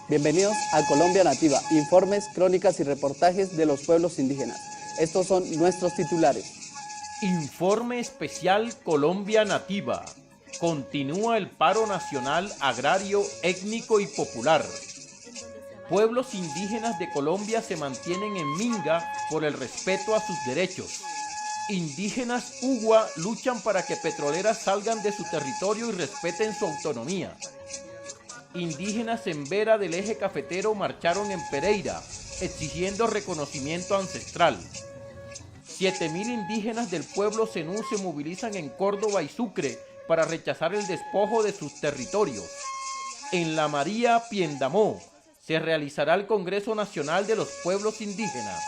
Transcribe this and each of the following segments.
Bienvenidos a Colombia Nativa, informes, crónicas y reportajes de los pueblos indígenas. Estos son nuestros titulares. Informe especial Colombia Nativa. Continúa el paro nacional agrario, étnico y popular. Pueblos indígenas de Colombia se mantienen en minga por el respeto a sus derechos. Indígenas Ugua luchan para que petroleras salgan de su territorio y respeten su autonomía. Indígenas en Vera del eje cafetero marcharon en Pereira, exigiendo reconocimiento ancestral. 7.000 indígenas del pueblo Zenú se movilizan en Córdoba y Sucre para rechazar el despojo de sus territorios. En La María, Piendamó, se realizará el Congreso Nacional de los Pueblos Indígenas.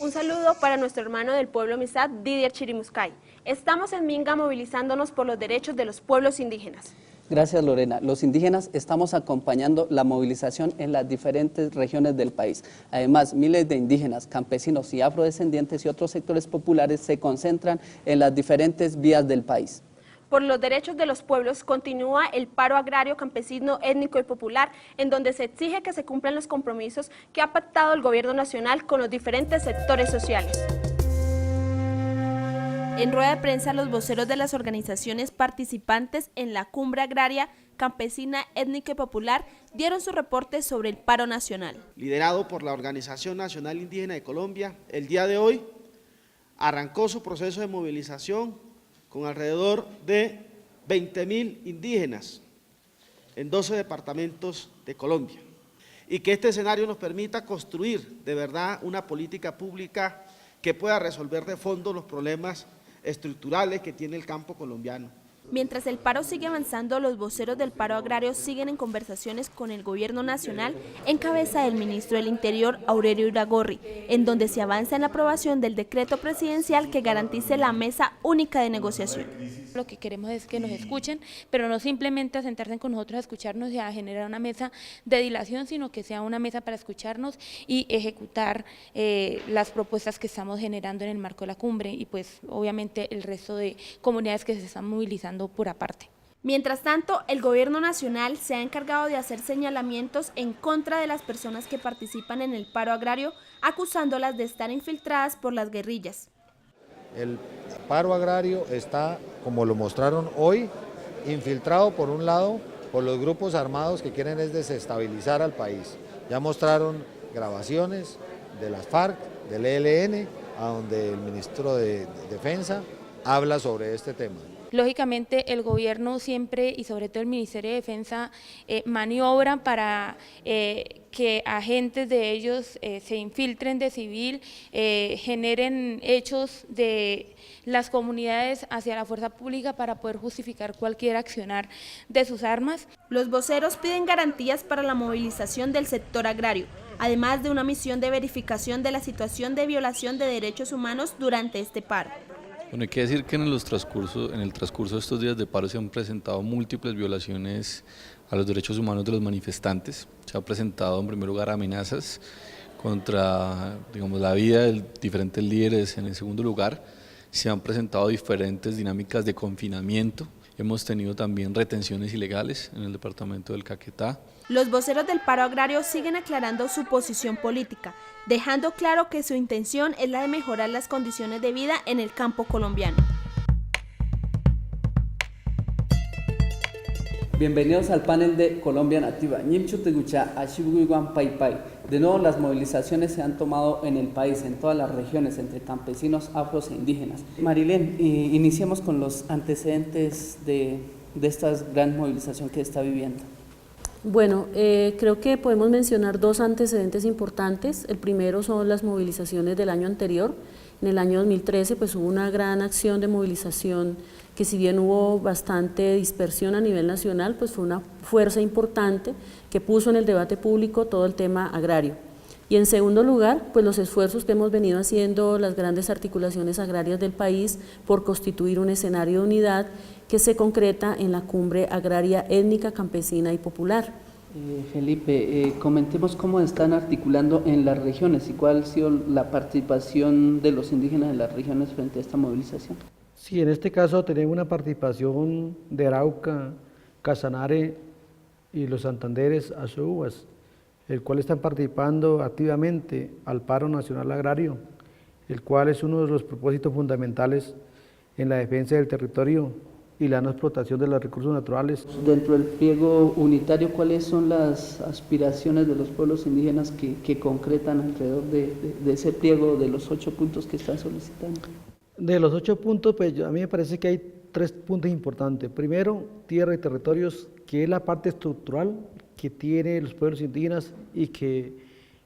Un saludo para nuestro hermano del pueblo Misat, Didier Chirimuscay. Estamos en Minga movilizándonos por los derechos de los pueblos indígenas. Gracias, Lorena. Los indígenas estamos acompañando la movilización en las diferentes regiones del país. Además, miles de indígenas, campesinos y afrodescendientes y otros sectores populares se concentran en las diferentes vías del país. Por los derechos de los pueblos continúa el paro agrario, campesino, étnico y popular, en donde se exige que se cumplan los compromisos que ha pactado el gobierno nacional con los diferentes sectores sociales. En rueda de prensa, los voceros de las organizaciones participantes en la cumbre agraria, campesina, étnica y popular dieron su reporte sobre el paro nacional. Liderado por la Organización Nacional Indígena de Colombia, el día de hoy arrancó su proceso de movilización con alrededor de 20.000 indígenas en 12 departamentos de Colombia, y que este escenario nos permita construir de verdad una política pública que pueda resolver de fondo los problemas estructurales que tiene el campo colombiano. Mientras el paro sigue avanzando, los voceros del paro agrario siguen en conversaciones con el gobierno nacional en cabeza del ministro del Interior, Aurelio Iragorri, en donde se avanza en la aprobación del decreto presidencial que garantice la mesa única de negociación. Lo que queremos es que nos escuchen, pero no simplemente a sentarse con nosotros a escucharnos y a generar una mesa de dilación, sino que sea una mesa para escucharnos y ejecutar las propuestas que estamos generando en el marco de la cumbre y pues obviamente el resto de comunidades que se están movilizando por aparte. Mientras tanto, el gobierno nacional se ha encargado de hacer señalamientos en contra de las personas que participan en el paro agrario, acusándolas de estar infiltradas por las guerrillas. El paro agrario está, como lo mostraron hoy, infiltrado por un lado por los grupos armados que quieren es desestabilizar al país. Ya mostraron grabaciones de las FARC, del ELN, a donde el ministro de Defensa habla sobre este tema. Lógicamente el gobierno siempre y sobre todo el Ministerio de Defensa maniobran para que agentes de ellos se infiltren de civil, generen hechos de las comunidades hacia la fuerza pública para poder justificar cualquier accionar de sus armas. Los voceros piden garantías para la movilización del sector agrario, además de una misión de verificación de la situación de violación de derechos humanos durante este paro. Bueno, hay que decir que en el transcurso de estos días de paro se han presentado múltiples violaciones a los derechos humanos de los manifestantes. Se ha presentado en primer lugar amenazas contra, digamos, la vida de diferentes líderes. En el segundo lugar, se han presentado diferentes dinámicas de confinamiento. Hemos tenido también retenciones ilegales en el departamento del Caquetá. Los voceros del paro agrario siguen aclarando su posición política, dejando claro que su intención es la de mejorar las condiciones de vida en el campo colombiano. Bienvenidos al panel de Colombia Nativa. De nuevo, las movilizaciones se han tomado en el país, en todas las regiones, entre campesinos, afros e indígenas. Marilén, iniciemos con los antecedentes de esta gran movilización que está viviendo. Bueno, creo que podemos mencionar dos antecedentes importantes. El primero son las movilizaciones del año anterior. En el año 2013 pues hubo una gran acción de movilización que, si bien hubo bastante dispersión a nivel nacional, pues fue una fuerza importante que puso en el debate público todo el tema agrario. Y en segundo lugar, pues los esfuerzos que hemos venido haciendo las grandes articulaciones agrarias del país por constituir un escenario de unidad que se concreta en la cumbre agraria étnica, campesina y popular. Felipe, comentemos cómo están articulando en las regiones y cuál ha sido la participación de los indígenas en las regiones frente a esta movilización. Sí, en este caso tenemos una participación de Arauca, Casanare y los Santanderes, Azuas, el cual están participando activamente al paro nacional agrario, el cual es uno de los propósitos fundamentales en la defensa del territorio y la no explotación de los recursos naturales. Dentro del pliego unitario, ¿cuáles son las aspiraciones de los pueblos indígenas que concretan alrededor de ese pliego de los 8 puntos que están solicitando? De los 8 puntos, pues a mí me parece que hay 3 puntos importantes. Primero, tierra y territorios, que es la parte estructural que tienen los pueblos indígenas y que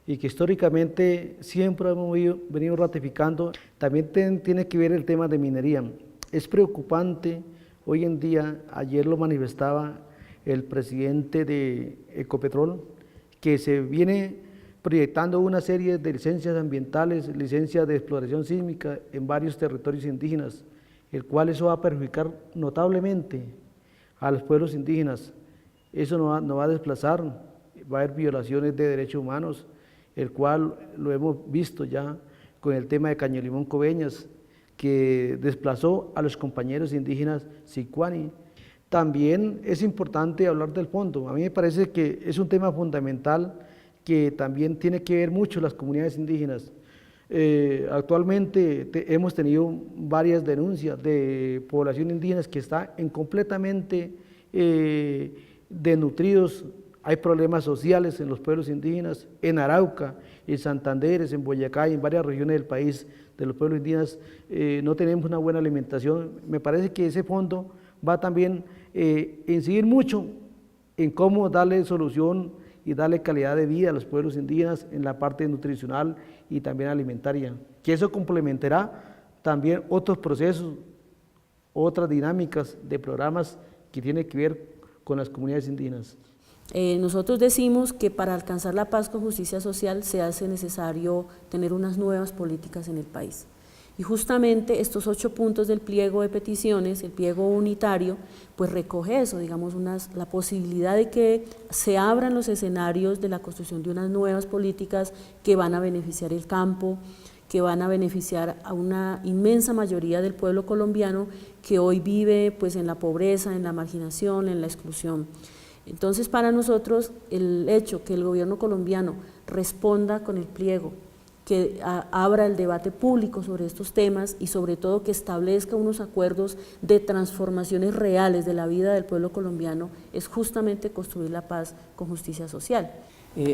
históricamente siempre hemos venido ratificando. También tiene que ver el tema de minería. Es preocupante hoy en día, ayer lo manifestaba el presidente de Ecopetrol, que se viene proyectando una serie de licencias ambientales, licencias de exploración sísmica en varios territorios indígenas, el cual eso va a perjudicar notablemente a los pueblos indígenas. Eso no va a desplazar, va a haber violaciones de derechos humanos, el cual lo hemos visto ya con el tema de Caño Limón Coveñas, que desplazó a los compañeros indígenas Sicuani. También es importante hablar del fondo. A mí me parece que es un tema fundamental que también tiene que ver mucho las comunidades indígenas. Actualmente hemos tenido varias denuncias de población indígena que está completamente desnutridos. Hay problemas sociales en los pueblos indígenas, en Arauca, en Santanderes, en Boyacá y en varias regiones del país de los pueblos indígenas no tenemos una buena alimentación. Me parece que ese fondo va también a incidir mucho en cómo darle solución y darle calidad de vida a los pueblos indígenas en la parte nutricional y también alimentaria, que eso complementará también otros procesos, otras dinámicas de programas que tienen que ver con las comunidades indígenas. Nosotros decimos que para alcanzar la paz con justicia social se hace necesario tener unas nuevas políticas en el país. Y justamente estos 8 puntos del pliego de peticiones, el pliego unitario, pues recoge eso, digamos, la posibilidad de que se abran los escenarios de la construcción de unas nuevas políticas que van a beneficiar el campo, que van a beneficiar a una inmensa mayoría del pueblo colombiano que hoy vive pues en la pobreza, en la marginación, en la exclusión. Entonces, para nosotros, el hecho que el gobierno colombiano responda con el pliego, que abra el debate público sobre estos temas y sobre todo que establezca unos acuerdos de transformaciones reales de la vida del pueblo colombiano, es justamente construir la paz con justicia social.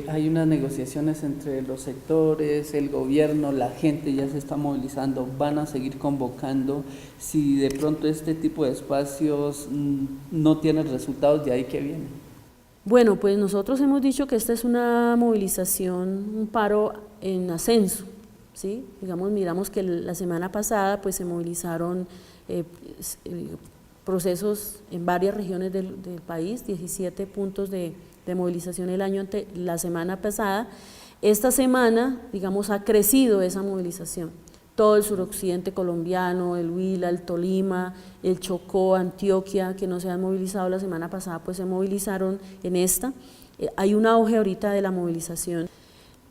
Hay unas negociaciones entre los sectores, el gobierno, la gente ya se está movilizando, van a seguir convocando. Si de pronto este tipo de espacios no tienen resultados, ¿de ahí qué viene? Bueno, pues nosotros hemos dicho que esta es una movilización, un paro en ascenso, ¿sí? Digamos, miramos que la semana pasada pues se movilizaron procesos en varias regiones del país, 17 puntos de movilización la semana pasada. Esta semana, digamos, ha crecido esa movilización. Todo el suroccidente colombiano, el Huila, el Tolima, el Chocó, Antioquia, que no se han movilizado la semana pasada, pues se movilizaron en esta. Hay un auge ahorita de la movilización.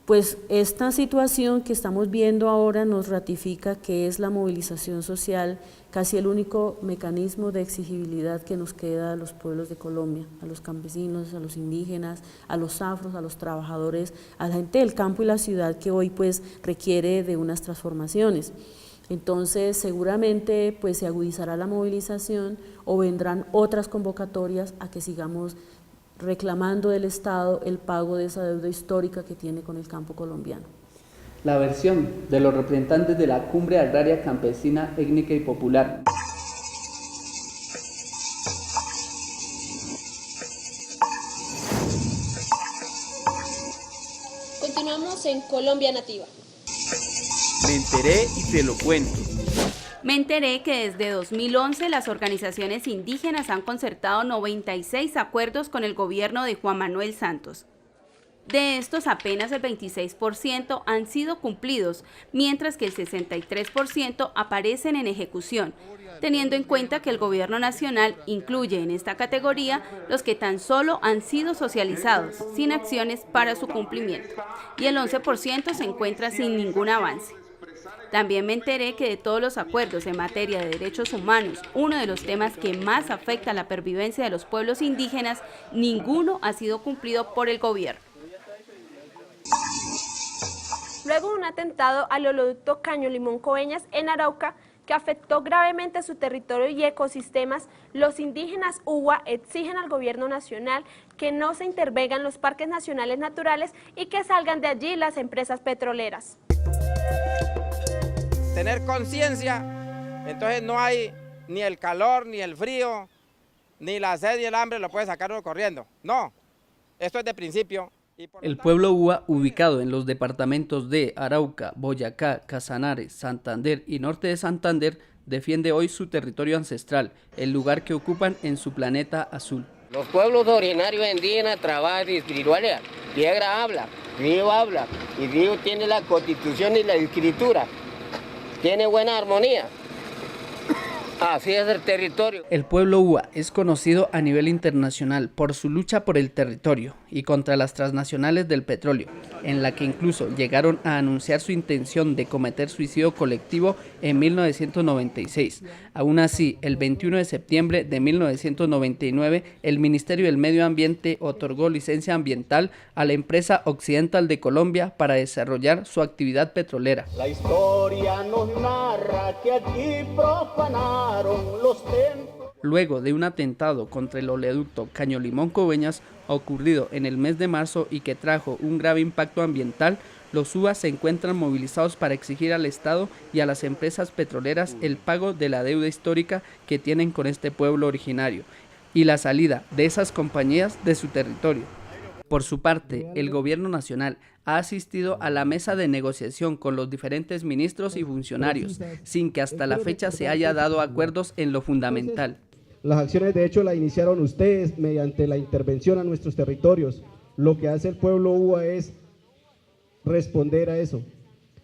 Pues esta situación que estamos viendo ahora nos ratifica que es la movilización social casi el único mecanismo de exigibilidad que nos queda a los pueblos de Colombia, a los campesinos, a los indígenas, a los afros, a los trabajadores, a la gente del campo y la ciudad que hoy pues requiere de unas transformaciones. Entonces seguramente pues se agudizará la movilización o vendrán otras convocatorias a que sigamos reclamando del Estado el pago de esa deuda histórica que tiene con el campo colombiano. La versión de los representantes de la Cumbre Agraria Campesina, Étnica y Popular. Continuamos en Colombia Nativa. Me enteré y te lo cuento. Me enteré que desde 2011 las organizaciones indígenas han concertado 96 acuerdos con el gobierno de Juan Manuel Santos. De estos, apenas el 26% han sido cumplidos, mientras que el 63% aparecen en ejecución, teniendo en cuenta que el Gobierno Nacional incluye en esta categoría los que tan solo han sido socializados, sin acciones para su cumplimiento, y el 11% se encuentra sin ningún avance. También me enteré que de todos los acuerdos en materia de derechos humanos, uno de los temas que más afecta a la pervivencia de los pueblos indígenas, ninguno ha sido cumplido por el gobierno. Luego de un atentado al oleoducto Caño Limón Coveñas en Arauca, que afectó gravemente su territorio y ecosistemas, los indígenas UWA exigen al gobierno nacional que no se intervengan los parques nacionales naturales y que salgan de allí las empresas petroleras. Tener conciencia, entonces no hay ni el calor, ni el frío, ni la sed y el hambre lo puede sacar uno corriendo. No, esto es de principio. El pueblo UWA, ubicado en los departamentos de Arauca, Boyacá, Casanare, Santander y Norte de Santander, defiende hoy su territorio ancestral, el lugar que ocupan en su planeta azul. Los pueblos originarios indígenas trabajan espiritualidad. Piedra habla, río habla, y río tiene la constitución y la escritura. Tiene buena armonía. Así es el territorio. El pueblo UWA es conocido a nivel internacional por su lucha por el territorio y contra las transnacionales del petróleo, en la que incluso llegaron a anunciar su intención de cometer suicidio colectivo en 1996. Aún así, el 21 de septiembre de 1999, el Ministerio del Medio Ambiente otorgó licencia ambiental a la empresa Occidental de Colombia para desarrollar su actividad petrolera. La historia nos narra que aquí profanaron los templos. Luego de un atentado contra el oleoducto Caño Limón Coveñas ocurrido en el mes de marzo y que trajo un grave impacto ambiental, los UWA se encuentran movilizados para exigir al Estado y a las empresas petroleras el pago de la deuda histórica que tienen con este pueblo originario y la salida de esas compañías de su territorio. Por su parte, el Gobierno Nacional ha asistido a la mesa de negociación con los diferentes ministros y funcionarios, sin que hasta la fecha se haya dado acuerdos en lo fundamental. Las acciones de hecho las iniciaron ustedes mediante la intervención a nuestros territorios. Lo que hace el pueblo UWA es responder a eso.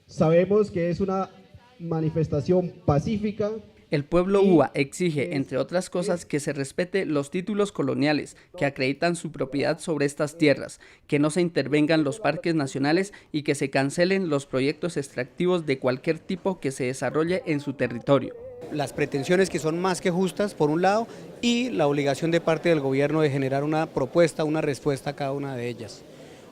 Sabemos que es una manifestación pacífica. El pueblo UWA exige, entre otras cosas, que se respete los títulos coloniales que acreditan su propiedad sobre estas tierras, que no se intervengan los parques nacionales y que se cancelen los proyectos extractivos de cualquier tipo que se desarrolle en su territorio. Las pretensiones que son más que justas, por un lado, y la obligación de parte del gobierno de generar una propuesta, una respuesta a cada una de ellas.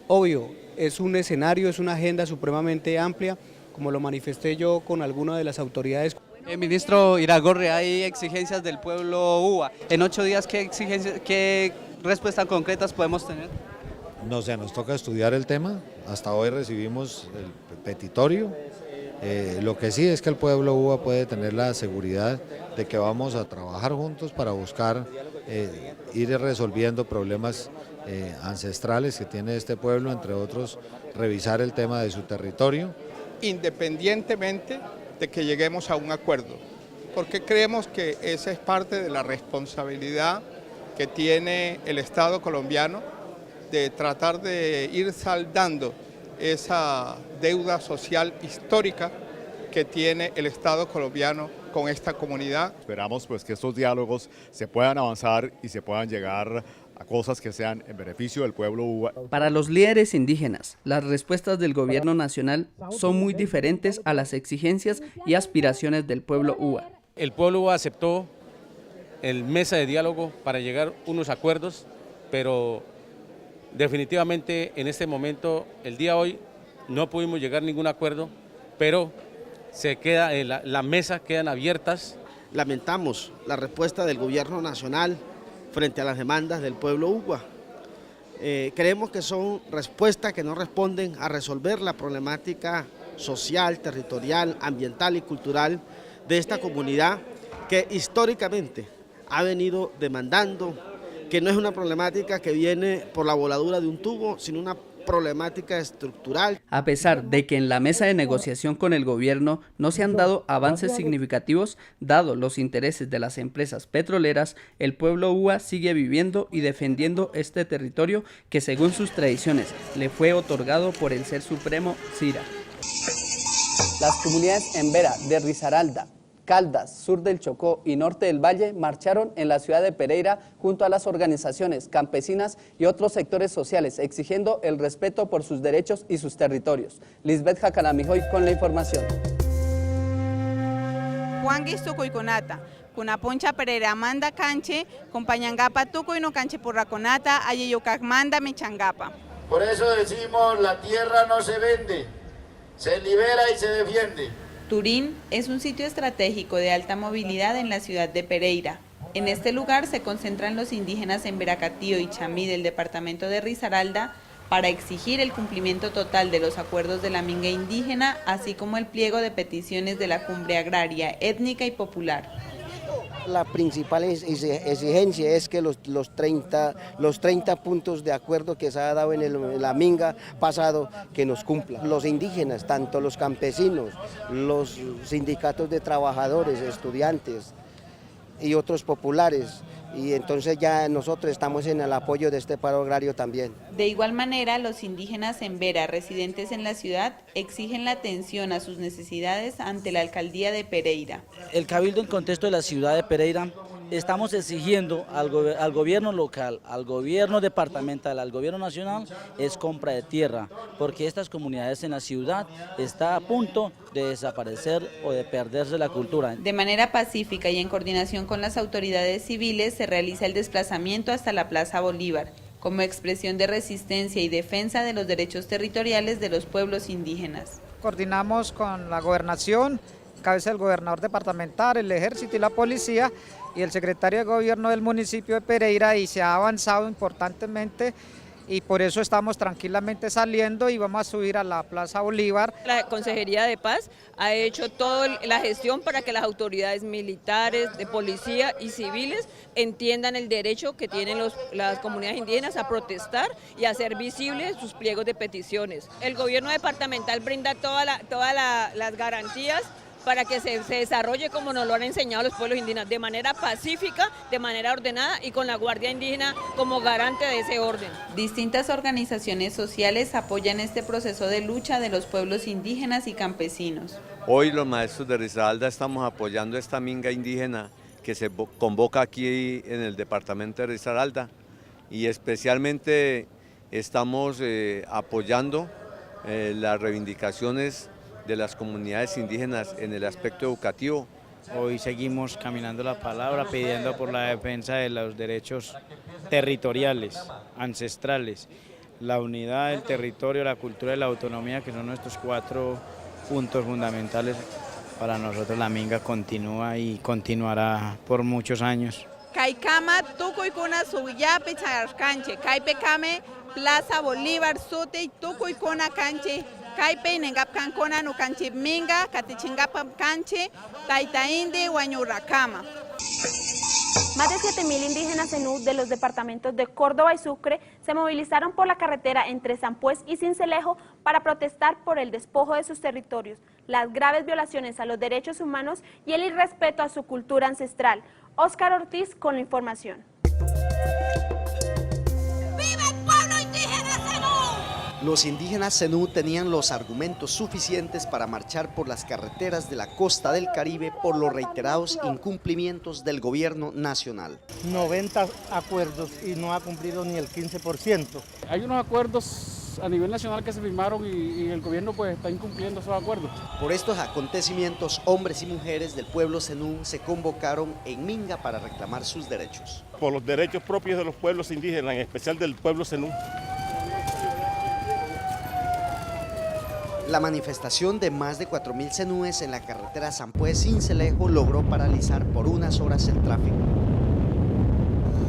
Obvio, es un escenario, es una agenda supremamente amplia, como lo manifesté yo con algunas de las autoridades. Ministro Iragorri, hay exigencias del pueblo UWA. En 8 días, ¿qué respuestas concretas podemos tener? No sé, nos toca estudiar el tema. Hasta hoy recibimos el petitorio. Lo que sí es que el pueblo UWA puede tener la seguridad de que vamos a trabajar juntos para buscar ir resolviendo problemas ancestrales que tiene este pueblo, entre otros, revisar el tema de su territorio. Independientemente de que lleguemos a un acuerdo, porque creemos que esa es parte de la responsabilidad que tiene el Estado colombiano de tratar de ir saldando esa deuda social histórica que tiene el Estado colombiano con esta comunidad. Esperamos pues que estos diálogos se puedan avanzar y se puedan llegar a cosas que sean en beneficio del pueblo UWA. Para los líderes indígenas, las respuestas del gobierno nacional son muy diferentes a las exigencias y aspiraciones del pueblo UWA. El pueblo UWA aceptó el mesa de diálogo para llegar a unos acuerdos, pero definitivamente en este momento, el día de hoy, no pudimos llegar a ningún acuerdo, pero se queda, la mesa quedan abiertas. Lamentamos la respuesta del gobierno nacional frente a las demandas del pueblo UWA. Creemos que son respuestas que no responden a resolver la problemática social, territorial, ambiental y cultural de esta comunidad que históricamente ha venido demandando que no es una problemática que viene por la voladura de un tubo, sino una problemática estructural. A pesar de que en la mesa de negociación con el gobierno no se han dado avances significativos, dado los intereses de las empresas petroleras, el pueblo UA sigue viviendo y defendiendo este territorio que según sus tradiciones le fue otorgado por el Ser Supremo Sira. Las comunidades en Vera, de Risaralda, Caldas, sur del Chocó y norte del Valle marcharon en la ciudad de Pereira junto a las organizaciones campesinas y otros sectores sociales, exigiendo el respeto por sus derechos y sus territorios. Lisbeth Jacanamijoy con la información. Juan Guistuco y Conata, Cuna Poncha Pereira manda canche, compañangapa tuco y no canche por raconata, ayeyocac manda mechangapa. Por eso decimos, la tierra no se vende, se libera y se defiende. Turín es un sitio estratégico de alta movilidad en la ciudad de Pereira. En este lugar se concentran los indígenas en Veracatío y Chamí del departamento de Risaralda para exigir el cumplimiento total de los acuerdos de la minga indígena, así como el pliego de peticiones de la cumbre agraria, étnica y popular. La principal exigencia es que los 30 puntos de acuerdo que se ha dado en la minga pasado, que nos cumplan. Los indígenas, tanto los campesinos, los sindicatos de trabajadores, estudiantes y otros populares, y entonces ya nosotros estamos en el apoyo de este paro agrario también. De igual manera, los indígenas en Vera, residentes en la ciudad, exigen la atención a sus necesidades ante la alcaldía de Pereira. El cabildo en contexto de la ciudad de Pereira, estamos exigiendo al gobierno local, al gobierno departamental, al gobierno nacional, es compra de tierra, porque estas comunidades en la ciudad están a punto de desaparecer o de perderse la cultura. De manera pacífica y en coordinación con las autoridades civiles se realiza el desplazamiento hasta la Plaza Bolívar, como expresión de resistencia y defensa de los derechos territoriales de los pueblos indígenas. Coordinamos con la gobernación, cabeza del gobernador departamental, el ejército y la policía, y el secretario de gobierno del municipio de Pereira, y se ha avanzado importantemente y por eso estamos tranquilamente saliendo y vamos a subir a la Plaza Bolívar. La Consejería de Paz ha hecho toda la gestión para que las autoridades militares, de policía y civiles entiendan el derecho que tienen las comunidades indígenas a protestar y a hacer visibles sus pliegos de peticiones. El gobierno departamental brinda todas las garantías para que se desarrolle como nos lo han enseñado los pueblos indígenas, de manera pacífica, de manera ordenada y con la Guardia Indígena como garante de ese orden. Distintas organizaciones sociales apoyan este proceso de lucha de los pueblos indígenas y campesinos. Hoy los maestros de Risaralda estamos apoyando esta minga indígena que se convoca aquí en el departamento de Risaralda, y especialmente estamos apoyando las reivindicaciones de las comunidades indígenas en el aspecto educativo. Hoy seguimos caminando la palabra, pidiendo por la defensa de los derechos territoriales, ancestrales, la unidad del territorio, la cultura y la autonomía, que son nuestros 4 puntos fundamentales. Para nosotros la minga continúa y continuará por muchos años. Kaikama, Tucuicuna, Suyape, Chayarcanche, Caipecame, Plaza Bolívar, Sute, Tucuicuna, Canche, Caipe, Nengap Cancona, Nucanche Minga, Catichingapa Canche, Taitainde, Huañuracama. Más de 7.000 indígenas zenú de los departamentos de Córdoba y Sucre se movilizaron por la carretera entre Sampués y Sincelejo para protestar por el despojo de sus territorios, las graves violaciones a los derechos humanos y el irrespeto a su cultura ancestral. Óscar Ortiz con la información. Los indígenas zenú tenían los argumentos suficientes para marchar por las carreteras de la costa del Caribe por los reiterados incumplimientos del gobierno nacional. 90 acuerdos y no ha cumplido ni el 15%. Hay unos acuerdos a nivel nacional que se firmaron y el gobierno pues está incumpliendo esos acuerdos. Por estos acontecimientos, hombres y mujeres del pueblo zenú se convocaron en Minga para reclamar sus derechos. Por los derechos propios de los pueblos indígenas, en especial del pueblo zenú. La manifestación de más de 4.000 zenúes en la carretera Sampués-Sincelejo logró paralizar por unas horas el tráfico.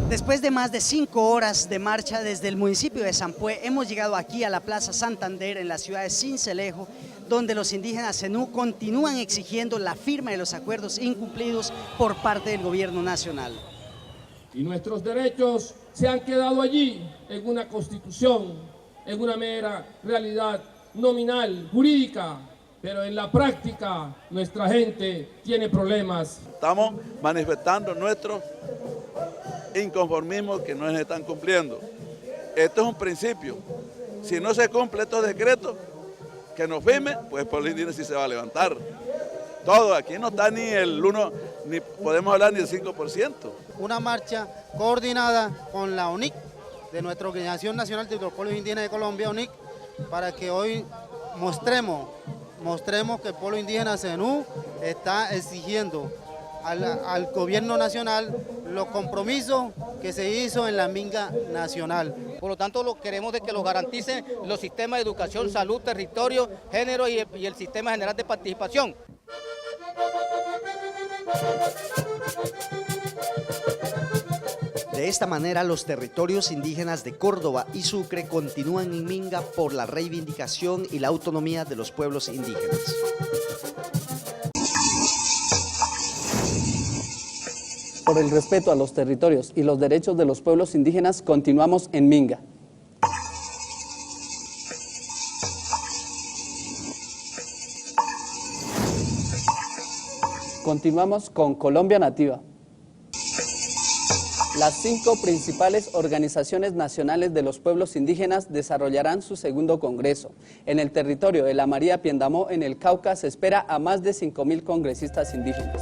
Después de más de 5 horas de marcha desde el municipio de Sampué, hemos llegado aquí a la Plaza Santander en la ciudad de Sincelejo, donde los indígenas zenú continúan exigiendo la firma de los acuerdos incumplidos por parte del gobierno nacional. Y nuestros derechos se han quedado allí en una constitución, en una mera realidad nominal, jurídica, pero en la práctica nuestra gente tiene problemas. Estamos manifestando nuestro inconformismo que no se están cumpliendo. Esto es un principio. Si no se cumple estos decretos, que nos firme, pues el pueblo indígena sí se va a levantar. Todo, aquí no está ni el 1, ni podemos hablar ni del 5%. Una marcha coordinada con la ONIC, de nuestra Organización Nacional de los Pueblos Indígenas de Colombia, ONIC, para que hoy mostremos que el pueblo indígena Zenú está exigiendo al gobierno nacional los compromisos que se hizo en la minga nacional. Por lo tanto, queremos de que los garanticen los sistemas de educación, salud, territorio, género y el sistema general de participación. De esta manera, los territorios indígenas de Córdoba y Sucre continúan en minga por la reivindicación y la autonomía de los pueblos indígenas. Por el respeto a los territorios y los derechos de los pueblos indígenas, continuamos en Minga. Continuamos con Colombia Nativa. Las 5 principales organizaciones nacionales de los pueblos indígenas desarrollarán su segundo congreso. En el territorio de la María Piendamó, en el Cauca, se espera a más de 5.000 congresistas indígenas.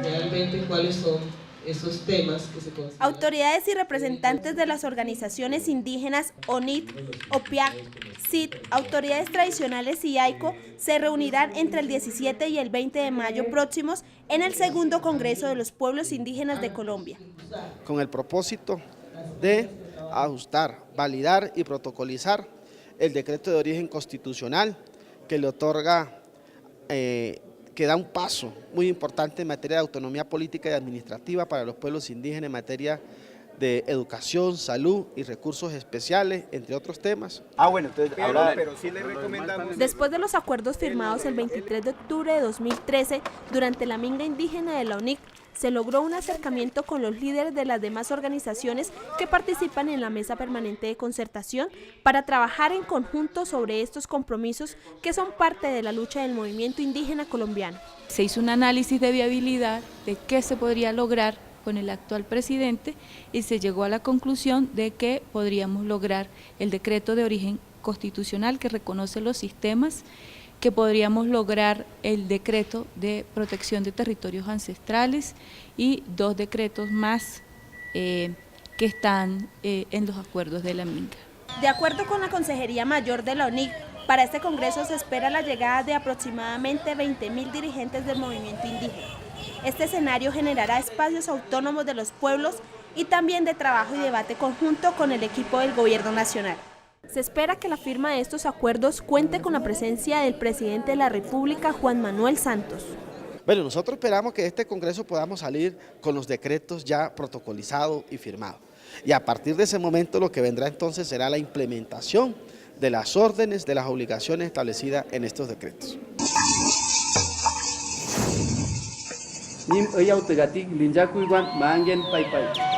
Realmente, ¿cuáles son esos temas que se consideran? Autoridades y representantes de las organizaciones indígenas ONIT, OPIAC, CID, autoridades tradicionales y AICO se reunirán entre el 17 y el 20 de mayo próximos en el segundo Congreso de los Pueblos Indígenas de Colombia. Con el propósito de ajustar, validar y protocolizar el decreto de origen constitucional que le otorga, que da un paso muy importante en materia de autonomía política y administrativa para los pueblos indígenas en materia de educación, salud y recursos especiales, entre otros temas. Pero sí le recomendamos. Después de los acuerdos firmados el 23 de octubre de 2013, durante la minga indígena de la ONIC, se logró un acercamiento con los líderes de las demás organizaciones que participan en la mesa permanente de concertación para trabajar en conjunto sobre estos compromisos que son parte de la lucha del movimiento indígena colombiano. Se hizo un análisis de viabilidad de qué se podría lograr con el actual presidente y se llegó a la conclusión de que podríamos lograr el decreto de origen constitucional que reconoce los sistemas, que podríamos lograr el decreto de protección de territorios ancestrales y 2 decretos más que están en los acuerdos de la minga. De acuerdo con la Consejería Mayor de la ONIC, para este congreso se espera la llegada de aproximadamente 20.000 dirigentes del movimiento indígena. Este escenario generará espacios autónomos de los pueblos y también de trabajo y debate conjunto con el equipo del Gobierno Nacional. Se espera que la firma de estos acuerdos cuente con la presencia del presidente de la República, Juan Manuel Santos. Bueno, nosotros esperamos que de este congreso podamos salir con los decretos ya protocolizados y firmados. Y a partir de ese momento lo que vendrá entonces será la implementación de las órdenes, de las obligaciones establecidas en estos decretos. Nim Oyautagatik Linjakuiwan Mangen Pai Pai.